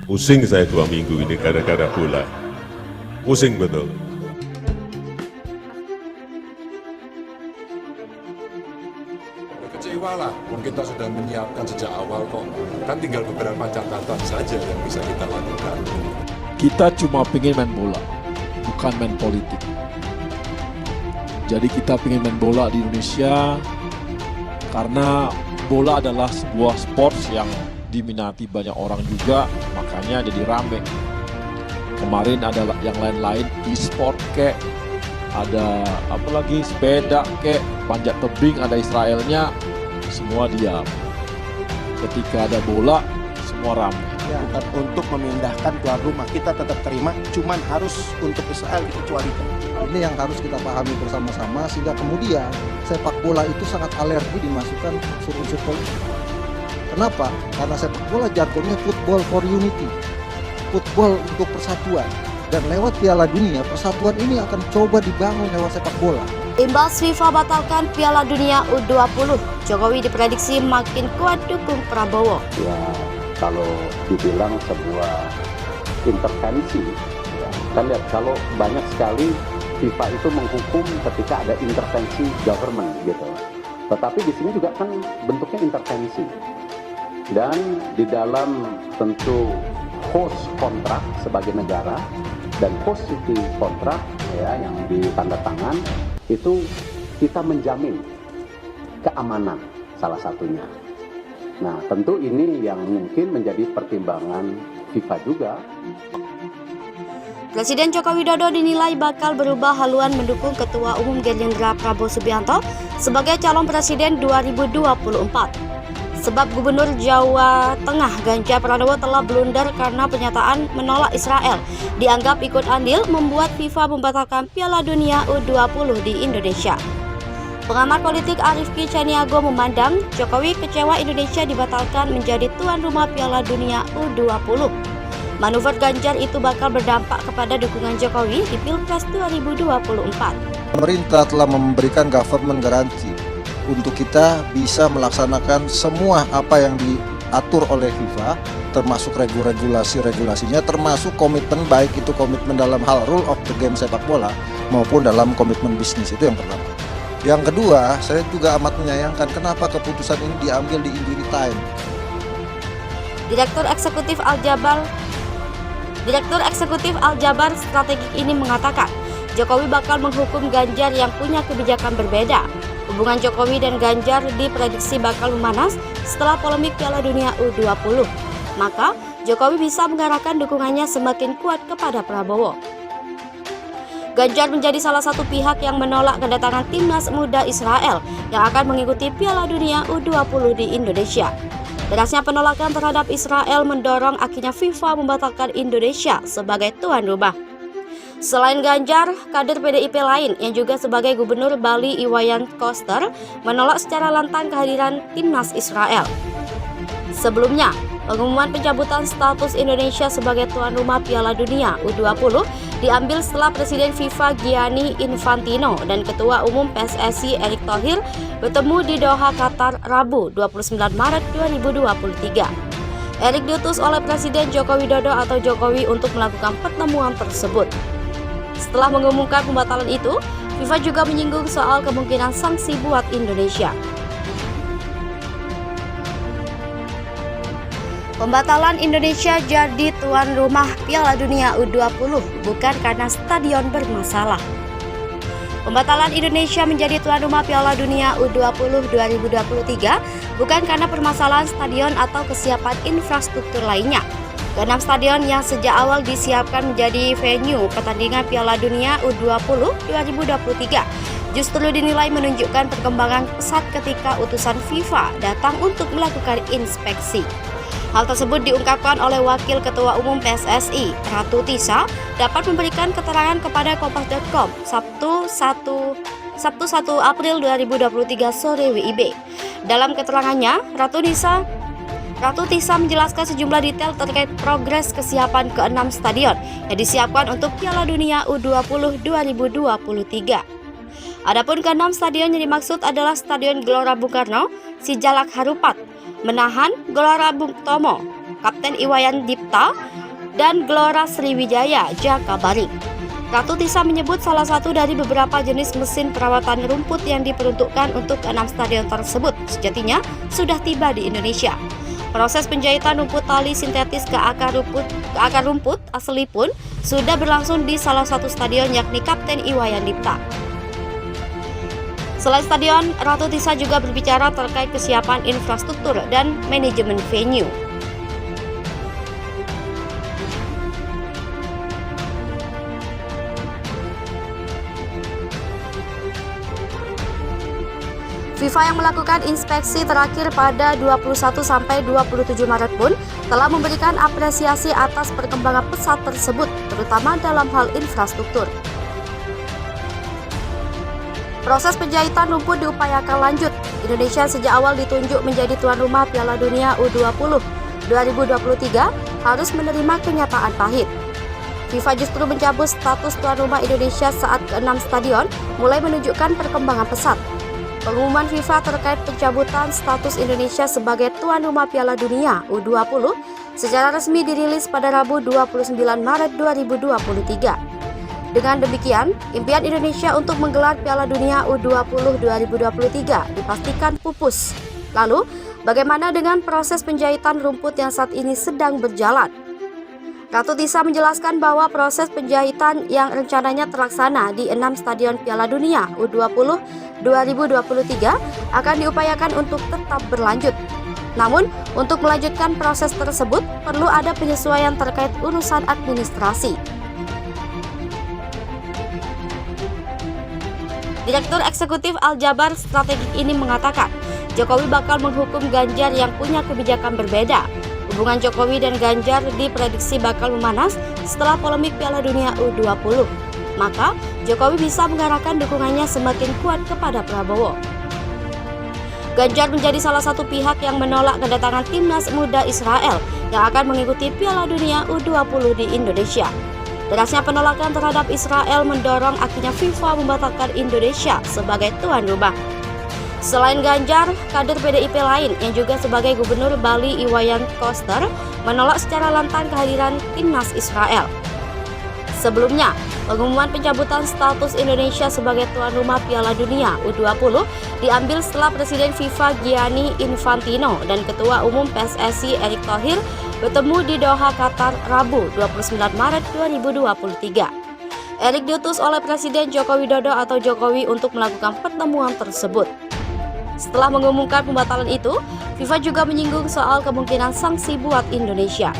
Pusing saya 2 minggu ini gara-gara bola. Pusing betul. Kecewa lah, kita sudah menyiapkan sejak awal kok. Kan tinggal beberapa catatan saja yang bisa kita lakukan. Kita cuma pengen main bola, bukan main politik. Jadi kita pengen main bola di Indonesia karena bola adalah sebuah sport yang diminati banyak orang juga, makanya jadi rame. Kemarin ada yang lain-lain, e-sport kek, ada apalagi sepeda kek, panjat tebing, ada Israelnya, semua diam. Ketika ada bola, semua rame. Ya, untuk memindahkan tuan rumah kita tetap terima, cuman harus untuk Israel dikecualikan. Ini yang harus kita pahami bersama-sama sehingga kemudian sepak bola itu sangat alergi dimasukkan unsur-unsur politik. Kenapa? Karena sepak bola jargonnya football for unity, football untuk persatuan. Dan lewat Piala Dunia, persatuan ini akan coba dibangun lewat sepak bola. Imbas FIFA batalkan Piala Dunia U20, Jokowi diprediksi makin kuat dukung Prabowo. Ya, kalau dibilang sebuah intervensi, ya, kita lihat kalau banyak sekali FIFA itu menghukum ketika ada intervensi government gitu. Tetapi di sini juga kan bentuknya intervensi. Dan di dalam tentu host kontrak sebagai negara dan host city kontrak ya yang ditandatangan itu kita menjamin keamanan salah satunya. Nah, tentu ini yang mungkin menjadi pertimbangan FIFA juga. Presiden Joko Widodo dinilai bakal berubah haluan mendukung Ketua Umum Gerindra Prabowo Subianto sebagai calon presiden 2024. Sebab Gubernur Jawa Tengah Ganjar Pranowo telah blunder karena pernyataan menolak Israel dianggap ikut andil membuat FIFA membatalkan Piala Dunia U20 di Indonesia. Pengamat politik Arifki Caniago memandang Jokowi kecewa Indonesia dibatalkan menjadi tuan rumah Piala Dunia U20. Manuver Ganjar itu bakal berdampak kepada dukungan Jokowi di Pilpres 2024. Pemerintah telah memberikan government garansi untuk kita bisa melaksanakan semua apa yang diatur oleh FIFA, termasuk regulasinya, termasuk komitmen, baik itu komitmen dalam hal rule of the game sepak bola maupun dalam komitmen bisnis. Itu yang pertama. Yang kedua, saya juga amat menyayangkan kenapa keputusan ini diambil di injury time. Direktur Eksekutif Al-Jabar Strategik ini mengatakan Jokowi bakal menghukum Ganjar yang punya kebijakan berbeda. Hubungan Jokowi dan Ganjar diprediksi bakal memanas setelah polemik Piala Dunia U20. Maka Jokowi bisa mengarahkan dukungannya semakin kuat kepada Prabowo. Ganjar menjadi salah satu pihak yang menolak kedatangan timnas muda Israel yang akan mengikuti Piala Dunia U20 di Indonesia. Derasnya penolakan terhadap Israel mendorong akhirnya FIFA membatalkan Indonesia sebagai tuan rumah. Selain Ganjar, kader PDIP lain yang juga sebagai Gubernur Bali Iwayan Koster menolak secara lantang kehadiran timnas Israel. Sebelumnya, pengumuman pencabutan status Indonesia sebagai tuan rumah Piala Dunia U20 diambil setelah Presiden FIFA Gianni Infantino dan Ketua Umum PSSI Erick Thohir bertemu di Doha, Qatar, Rabu 29 Maret 2023. Erick diutus oleh Presiden Joko Widodo atau Jokowi untuk melakukan pertemuan tersebut. Setelah mengumumkan pembatalan itu, FIFA juga menyinggung soal kemungkinan sanksi buat Indonesia. Pembatalan Indonesia jadi tuan rumah Piala Dunia U20 bukan karena stadion bermasalah. Pembatalan Indonesia menjadi tuan rumah Piala Dunia U20 2023 bukan karena permasalahan stadion atau kesiapan infrastruktur lainnya. Keenam stadion yang sejak awal disiapkan menjadi venue pertandingan Piala Dunia U20 2023 justru dinilai menunjukkan perkembangan pesat ketika utusan FIFA datang untuk melakukan inspeksi. Hal tersebut diungkapkan oleh Wakil Ketua Umum PSSI, Ratu Tisa, dapat memberikan keterangan kepada Kompas.com Sabtu 1 April 2023 sore WIB. Dalam keterangannya, Ratu Tisa menjelaskan sejumlah detail terkait progres kesiapan keenam stadion yang disiapkan untuk Piala Dunia U20 2023. Adapun keenam stadion yang dimaksud adalah Stadion Gelora Bung Karno, Sijalak Harupat, Menahan, Gelora Bung Tomo, Kapten Iwayan Dipta, dan Gelora Sriwijaya Jakabaring. Ratu Tisa menyebut salah satu dari beberapa jenis mesin perawatan rumput yang diperuntukkan untuk 6 stadion tersebut sejatinya sudah tiba di Indonesia. Proses penjahitan rumput tali sintetis ke akar rumput asli pun sudah berlangsung di salah satu stadion yakni Kapten Iwayan Dipta. Selain stadion, Ratu Tisa juga berbicara terkait kesiapan infrastruktur dan manajemen venue. FIFA yang melakukan inspeksi terakhir pada 21 sampai 27 Maret pun telah memberikan apresiasi atas perkembangan pesat tersebut, terutama dalam hal infrastruktur. Proses penjahitan rumput diupayakan lanjut. Indonesia sejak awal ditunjuk menjadi tuan rumah Piala Dunia U20 2023 harus menerima kenyataan pahit. FIFA justru mencabut status tuan rumah Indonesia saat ke-6 stadion mulai menunjukkan perkembangan pesat. Pengumuman FIFA terkait pencabutan status Indonesia sebagai tuan rumah Piala Dunia U20 secara resmi dirilis pada Rabu 29 Maret 2023. Dengan demikian, impian Indonesia untuk menggelar Piala Dunia U20 2023 dipastikan pupus. Lalu, bagaimana dengan proses penjahitan rumput yang saat ini sedang berjalan? Ratu Tisa menjelaskan bahwa proses penjahitan yang rencananya terlaksana di 6 stadion Piala Dunia U20 2023 akan diupayakan untuk tetap berlanjut. Namun, untuk melanjutkan proses tersebut, perlu ada penyesuaian terkait urusan administrasi. Direktur Eksekutif Al-Jabar Strategik ini mengatakan, Jokowi bakal menghukum Ganjar yang punya kebijakan berbeda. Hubungan Jokowi dan Ganjar diprediksi bakal memanas setelah polemik Piala Dunia U20. Maka, Jokowi bisa mengarahkan dukungannya semakin kuat kepada Prabowo. Ganjar menjadi salah satu pihak yang menolak kedatangan timnas muda Israel yang akan mengikuti Piala Dunia U20 di Indonesia. Derasnya penolakan terhadap Israel mendorong akhirnya FIFA membatalkan Indonesia sebagai tuan rumah. Selain Ganjar, kader PDIP lain yang juga sebagai Gubernur Bali Iwayan Koster menolak secara lantang kehadiran timnas Israel. Sebelumnya, pengumuman pencabutan status Indonesia sebagai tuan rumah Piala Dunia U20 diambil setelah Presiden FIFA Gianni Infantino dan Ketua Umum PSSI Erick Thohir bertemu di Doha, Qatar, Rabu 29 Maret 2023. Erick diutus oleh Presiden Joko Widodo atau Jokowi untuk melakukan pertemuan tersebut. Setelah mengumumkan pembatalan itu, FIFA juga menyinggung soal kemungkinan sanksi buat Indonesia.